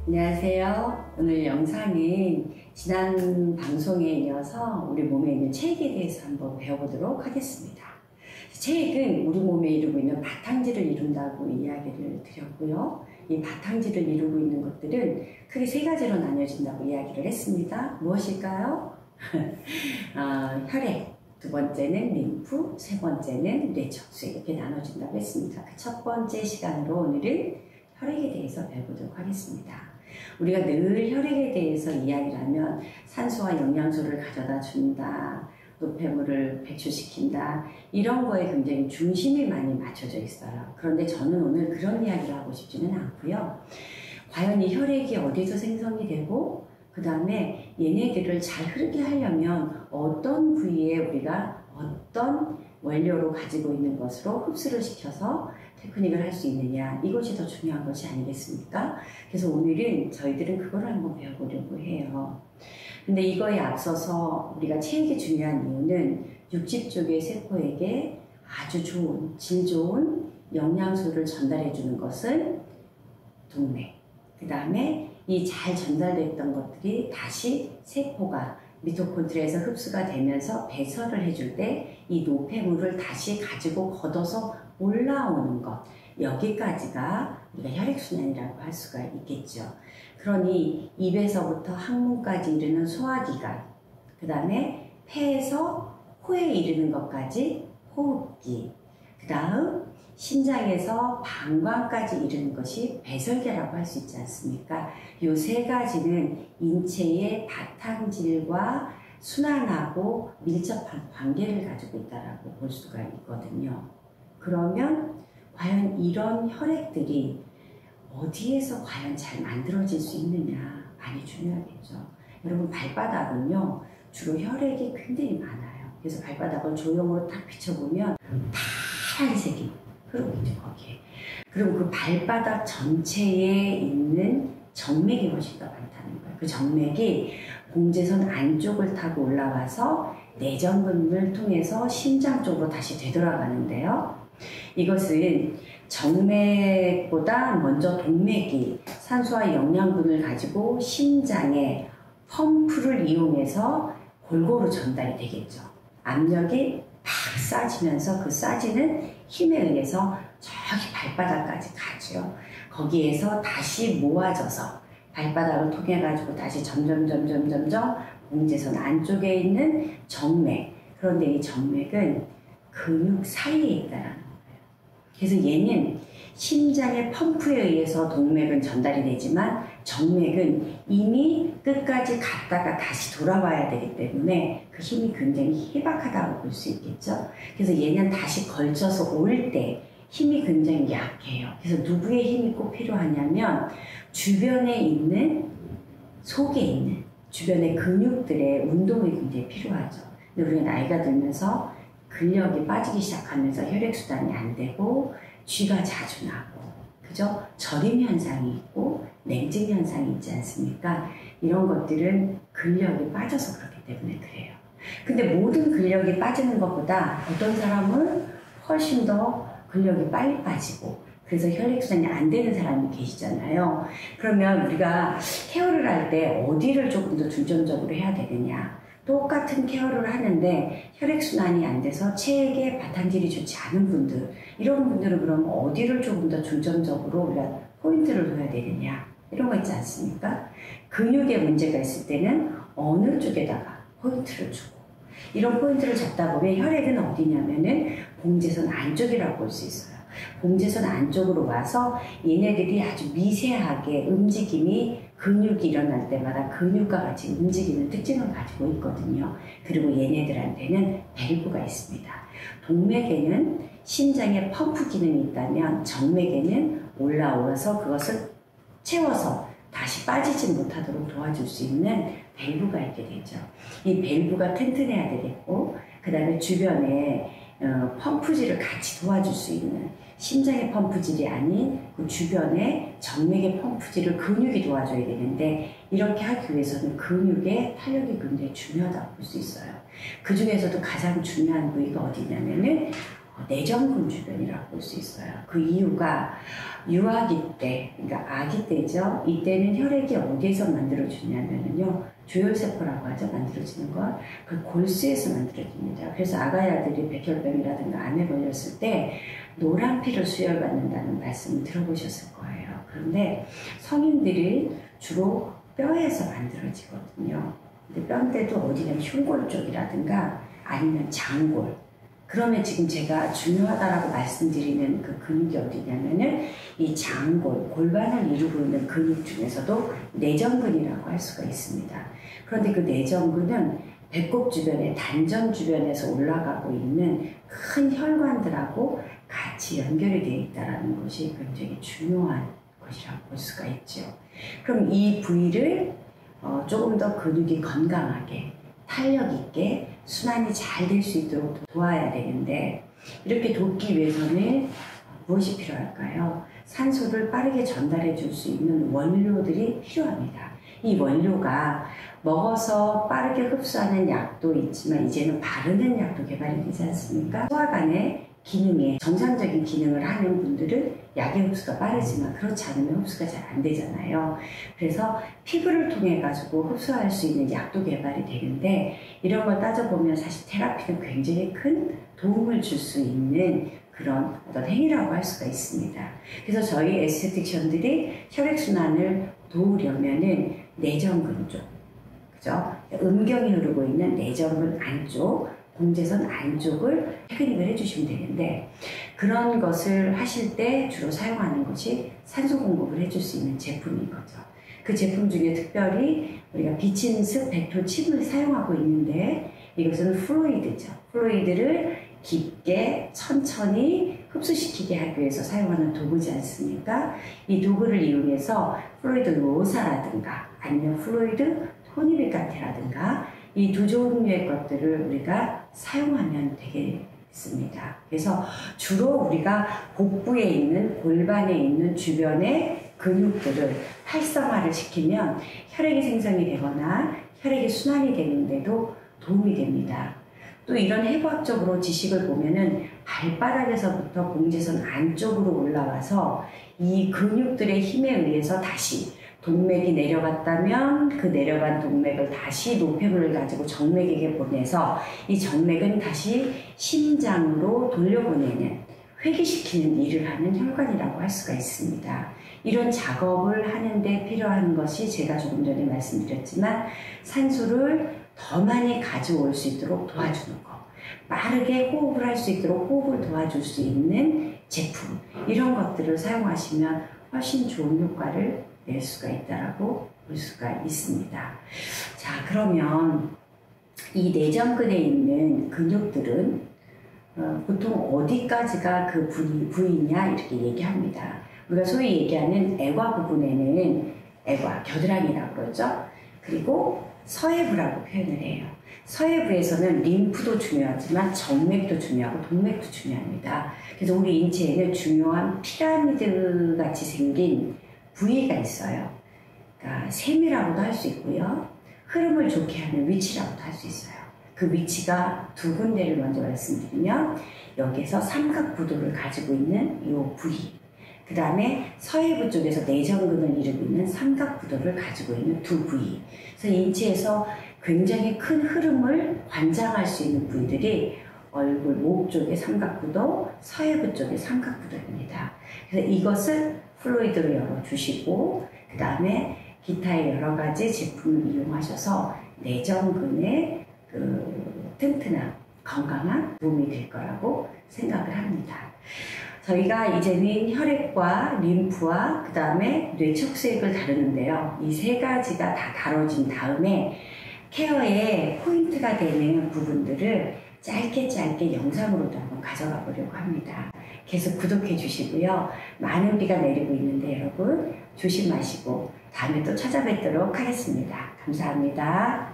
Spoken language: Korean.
안녕하세요. 오늘 영상은 지난 방송에 이어서 우리 몸에 있는 체액에 대해서 한번 배워보도록 하겠습니다. 체액은 우리 몸에 이루고 있는 바탕질을 이룬다고 이야기를 드렸고요. 이 바탕질을 이루고 있는 것들은 크게 세 가지로 나뉘어진다고 이야기를 했습니다. 무엇일까요? 혈액, 두 번째는 림프, 세 번째는 뇌척수, 이렇게 나눠진다고 했습니다. 그 첫 번째 시간으로 오늘은 혈액에 대해서 배워보도록 하겠습니다. 우리가 늘 혈액에 대해서 이야기를 하면 산소와 영양소를 가져다 준다, 노폐물을 배출시킨다, 이런 거에 굉장히 중심이 많이 맞춰져 있어요. 그런데 저는 오늘 그런 이야기를 하고 싶지는 않고요. 과연 이 혈액이 어디서 생성이 되고 그 다음에 얘네들을 잘 흐르게 하려면 어떤 부위에 우리가 어떤 원료로 가지고 있는 것으로 흡수를 시켜서 테크닉을 할 수 있느냐, 이것이 더 중요한 것이 아니겠습니까? 그래서 오늘은 저희들은 그걸 한번 배워보려고 해요. 근데 이거에 앞서서 우리가 체액이 중요한 이유는 육집 쪽의 세포에게 아주 좋은, 질 좋은 영양소를 전달해 주는 것은 동맥, 그 다음에 이 잘 전달됐던 것들이 다시 세포가 미토콘드리아에서 흡수가 되면서 배설을 해줄 때 이 노폐물을 다시 가지고 걷어서 올라오는 것, 여기까지가 우리가 혈액순환이라고 할 수가 있겠죠. 그러니 입에서부터 항문까지 이르는 소화기관, 그 다음에 폐에서 코에 이르는 것까지 호흡기, 그 다음 심장에서 방광까지 이르는 것이 배설계라고 할 수 있지 않습니까? 이 세 가지는 인체의 바탕질과 순환하고 밀접한 관계를 가지고 있다고 볼 수가 있거든요. 그러면 과연 이런 혈액들이 어디에서 과연 잘 만들어질 수 있느냐, 많이 중요하겠죠. 여러분, 발바닥은요 주로 혈액이 굉장히 많아요. 그래서 발바닥을 조형으로 딱 비춰보면 파란색이 흐르고 있죠, 거기에. 그리고 그 발바닥 전체에 있는 정맥이 훨씬 더 많다는 거예요. 그 정맥이 공제선 안쪽을 타고 올라와서 내전근을 통해서 심장 쪽으로 다시 되돌아가는데요. 이것은 정맥보다 먼저 동맥이 산소와 영양분을 가지고 심장에 펌프를 이용해서 골고루 전달이 되겠죠. 압력이 팍 쏴지면서 그 쏴지는 힘에 의해서 저기 발바닥까지 가죠. 거기에서 다시 모아져서 발바닥을 통해 가지고 다시 점점 공제선 안쪽에 있는 정맥, 그런데 이 정맥은 근육 사이에 있다는 거예요. 그래서 얘는 심장의 펌프에 의해서 동맥은 전달이 되지만 정맥은 이미 끝까지 갔다가 다시 돌아와야 되기 때문에 그 힘이 굉장히 희박하다고 볼 수 있겠죠. 그래서 얘는 다시 걸쳐서 올 때 힘이 굉장히 약해요. 그래서 누구의 힘이 꼭 필요하냐면 주변에 있는, 속에 있는 주변의 근육들의 운동이 굉장히 필요하죠. 근데 우리가 나이가 들면서 근력이 빠지기 시작하면서 혈액순환이 안 되고 쥐가 자주 나고, 그죠? 저림 현상이 있고 냉증 현상이 있지 않습니까? 이런 것들은 근력이 빠져서 그렇기 때문에 그래요. 근데 모든 근력이 빠지는 것보다 어떤 사람은 훨씬 더 근력이 빨리 빠지고, 그래서 혈액순환이 안 되는 사람이 계시잖아요. 그러면 우리가 케어를 할 때 어디를 조금 더 중점적으로 해야 되느냐? 똑같은 케어를 하는데 혈액순환이 안 돼서 체액의 바탕질이 좋지 않은 분들, 이런 분들은 그럼 어디를 조금 더 중점적으로 우리가 포인트를 둬야 되느냐, 이런 거 있지 않습니까? 근육에 문제가 있을 때는 어느 쪽에다가 포인트를 주고, 이런 포인트를 잡다 보면 혈액은 어디냐면은 공제선 안쪽이라고 볼 수 있어요. 공제선 안쪽으로 와서 얘네들이 아주 미세하게 움직임이, 근육이 일어날 때마다 근육과 같이 움직이는 특징을 가지고 있거든요. 그리고 얘네들한테는 밸브가 있습니다. 동맥에는 심장에 펌프 기능이 있다면 정맥에는 올라오서 그것을 채워서 다시 빠지지 못하도록 도와줄 수 있는 밸브가 있게 되죠. 이 밸브가 튼튼해야 되겠고, 그 다음에 주변에 펌프질을 같이 도와줄 수 있는, 심장의 펌프질이 아닌 그 주변에 정맥의 펌프질을 근육이 도와줘야 되는데, 이렇게 하기 위해서는 근육의 탄력이 굉장히 중요하다고 볼 수 있어요. 그 중에서도 가장 중요한 부위가 어디냐면은 내전근 주변이라고 볼 수 있어요. 그 이유가 유아기 때, 그러니까 아기 때죠. 이때는 혈액이 어디에서 만들어지냐면요, 조혈세포라고 하죠. 만들어지는 걸. 그 골수에서 만들어집니다. 그래서 아가야들이 백혈병이라든가 암에 걸렸을 때 노란 피를 수혈받는다는 말씀을 들어보셨을 거예요. 그런데 성인들이 주로 뼈에서 만들어지거든요. 근데 뼈인데도 어디냐면 흉골 쪽이라든가 아니면 장골. 그러면 지금 제가 중요하다라고 말씀드리는 그 근육이 어디냐면은 이 장골, 골반을 이루고 있는 근육 중에서도 내전근이라고 할 수가 있습니다. 그런데 그 내전근은 배꼽 주변에 단전 주변에서 올라가고 있는 큰 혈관들하고 같이 연결이 되어 있다는 것이 굉장히 중요한 것이라고 볼 수가 있죠. 그럼 이 부위를 조금 더 근육이 건강하게 탄력 있게 순환이 잘 될 수 있도록 도와야 되는데, 이렇게 돕기 위해서는 무엇이 필요할까요? 산소를 빠르게 전달해 줄 수 있는 원료들이 필요합니다. 이 원료가 먹어서 빠르게 흡수하는 약도 있지만 이제는 바르는 약도 개발이 되지 않습니까? 소화관의 기능에 정상적인 기능을 하는 분들은 약의 흡수가 빠르지만 그렇지 않으면 흡수가 잘 안 되잖아요. 그래서 피부를 통해 가지고 흡수할 수 있는 약도 개발이 되는데, 이런 걸 따져보면 사실 테라피는 굉장히 큰 도움을 줄 수 있는 그런 어떤 행위라고 할 수가 있습니다. 그래서 저희 에스테틱션들이 혈액순환을 도우려면은 내전근 쪽, 그죠? 음경이 흐르고 있는 내전근 안쪽, 공제선 안쪽을 테크닉을 해주시면 되는데, 그런 것을 하실 때 주로 사용하는 것이 산소 공급을 해줄 수 있는 제품인 거죠. 그 제품 중에 특별히 우리가 비친습 백토칩을 사용하고 있는데, 이것은 플루이드죠. 플루이드를 깊게 천천히 흡수시키게 하기 위해서 사용하는 도구지 않습니까? 이 도구를 이용해서 플루이드 로사라든가 아니면 플루이드 토니비카테라든가 이 두 종류의 것들을 우리가 사용하면 되겠습니다. 그래서 주로 우리가 복부에 있는, 골반에 있는 주변의 근육들을 활성화를 시키면 혈액이 생성이 되거나 혈액이 순환이 되는데도 도움이 됩니다. 또 이런 해부학적으로 지식을 보면은 발바닥에서부터 공제선 안쪽으로 올라와서 이 근육들의 힘에 의해서 다시 동맥이 내려갔다면 그 내려간 동맥을 다시 노폐물을 가지고 정맥에게 보내서 이 정맥은 다시 심장으로 돌려보내는, 회귀시키는 일을 하는 혈관이라고 할 수가 있습니다. 이런 작업을 하는데 필요한 것이 제가 조금 전에 말씀드렸지만 산소를 더 많이 가져올 수 있도록 도와주는 것, 빠르게 호흡을 할 수 있도록 호흡을 도와줄 수 있는 제품, 이런 것들을 사용하시면 훨씬 좋은 효과를 낼 수가 있다라고 볼 수가 있습니다. 자, 그러면 이 내전근에 있는 근육들은 보통 어디까지가 그 부위냐 이렇게 얘기합니다. 우리가 소위 얘기하는 애과 부분에는 애과, 겨드랑이라고 그러죠. 그리고 서해부라고 표현을 해요. 서해부에서는 림프도 중요하지만 정맥도 중요하고 동맥도 중요합니다. 그래서 우리 인체에는 중요한 피라미드 같이 생긴 부위가 있어요. 그러니까 셈이라고도 할 수 있고요. 흐름을 좋게 하는 위치라고도 할 수 있어요. 그 위치가 두 군데를 먼저 말씀드리면, 여기에서 삼각구도를 가지고 있는 이 부위, 그 다음에 서해부 쪽에서 내전근을 이루고 있는 삼각구도를 가지고 있는 두 부위. 그래서 인체에서 굉장히 큰 흐름을 관장할 수 있는 부위들이 얼굴, 목 쪽의 삼각구도, 서해부 쪽의 삼각구도입니다. 그래서 이것을 플루이드로 열어주시고, 그 다음에 기타의 여러 가지 제품을 이용하셔서 내전근의 튼튼한, 건강한 도움이 될 거라고 생각을 합니다. 저희가 이제는 혈액과 림프와 그 다음에 뇌척수액을 다루는데요. 이 세 가지가 다 다뤄진 다음에 케어의 포인트가 되는 부분들을 짧게 영상으로도 한번 가져가 보려고 합니다. 계속 구독해 주시고요. 많은 비가 내리고 있는데 여러분 조심하시고 다음에 또 찾아뵙도록 하겠습니다. 감사합니다.